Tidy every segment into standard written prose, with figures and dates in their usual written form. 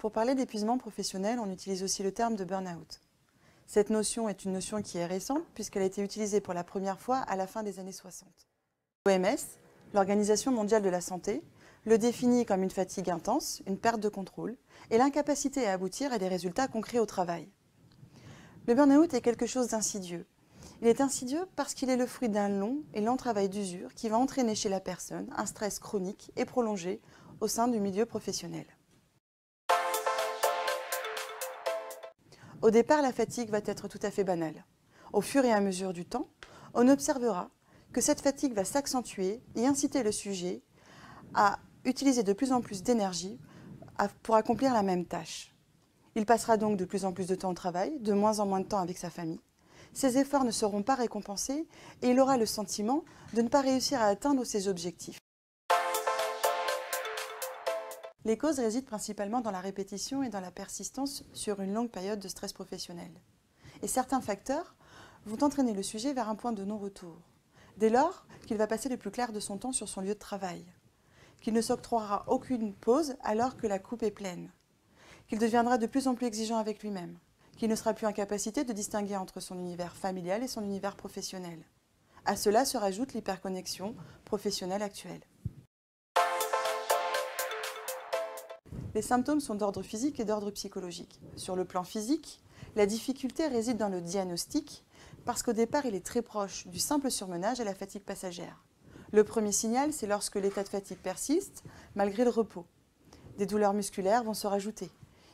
Pour parler d'épuisement professionnel, on utilise aussi le terme de burn-out. Cette notion est une notion qui est récente puisqu'elle a été utilisée pour la première fois à la fin des années 60. L'OMS, l'Organisation mondiale de la santé, le définit comme une fatigue intense, une perte de contrôle et l'incapacité à aboutir à des résultats concrets au travail. Le burn-out est quelque chose d'insidieux. Il est insidieux parce qu'il est le fruit d'un long et lent travail d'usure qui va entraîner chez la personne un stress chronique et prolongé au sein du milieu professionnel. Au départ, la fatigue va être tout à fait banale. Au fur et à mesure du temps, on observera que cette fatigue va s'accentuer et inciter le sujet à utiliser de plus en plus d'énergie pour accomplir la même tâche. Il passera donc de plus en plus de temps au travail, de moins en moins de temps avec sa famille. Ses efforts ne seront pas récompensés et il aura le sentiment de ne pas réussir à atteindre ses objectifs. Les causes résident principalement dans la répétition et dans la persistance sur une longue période de stress professionnel. Et certains facteurs vont entraîner le sujet vers un point de non-retour, dès lors qu'il va passer le plus clair de son temps sur son lieu de travail, qu'il ne s'octroiera aucune pause alors que la coupe est pleine, qu'il deviendra de plus en plus exigeant avec lui-même, qu'il ne sera plus en capacité de distinguer entre son univers familial et son univers professionnel. À cela se rajoute l'hyperconnexion professionnelle actuelle. Les symptômes sont d'ordre physique et d'ordre psychologique. Sur le plan physique, la difficulté réside dans le diagnostic parce qu'au départ, il est très proche du simple surmenage à la fatigue passagère. Le premier signal, c'est lorsque l'état de fatigue persiste malgré le repos. Des douleurs musculaires vont se rajouter.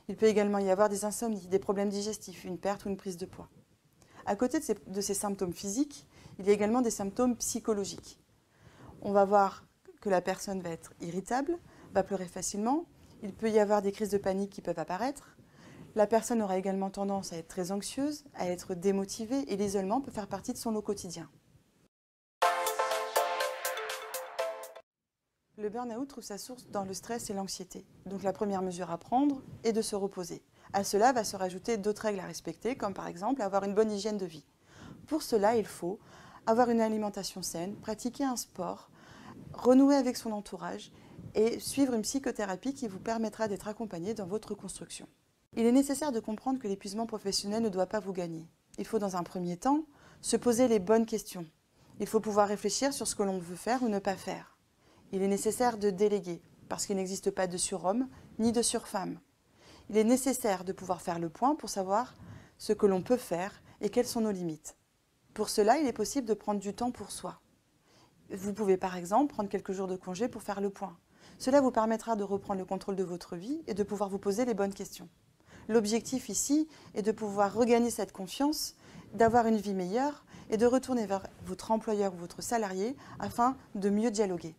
Il peut également y avoir des insomnies, des problèmes digestifs, une perte ou une prise de poids. À côté de ces symptômes physiques, il y a également des symptômes psychologiques. On va voir que la personne va être irritable, va pleurer facilement. Il peut y avoir des crises de panique qui peuvent apparaître. La personne aura également tendance à être très anxieuse, à être démotivée et l'isolement peut faire partie de son lot quotidien. Le burn-out trouve sa source dans le stress et l'anxiété. Donc la première mesure à prendre est de se reposer. À cela va se rajouter d'autres règles à respecter, comme par exemple avoir une bonne hygiène de vie. Pour cela, il faut avoir une alimentation saine, pratiquer un sport, renouer avec son entourage et suivre une psychothérapie qui vous permettra d'être accompagné dans votre reconstruction. Il est nécessaire de comprendre que l'épuisement professionnel ne doit pas vous gagner. Il faut dans un premier temps se poser les bonnes questions. Il faut pouvoir réfléchir sur ce que l'on veut faire ou ne pas faire. Il est nécessaire de déléguer, parce qu'il n'existe pas de surhomme ni de surfemme. Il est nécessaire de pouvoir faire le point pour savoir ce que l'on peut faire et quelles sont nos limites. Pour cela, il est possible de prendre du temps pour soi. Vous pouvez par exemple prendre quelques jours de congé pour faire le point. Cela vous permettra de reprendre le contrôle de votre vie et de pouvoir vous poser les bonnes questions. L'objectif ici est de pouvoir regagner cette confiance, d'avoir une vie meilleure et de retourner vers votre employeur ou votre salarié afin de mieux dialoguer.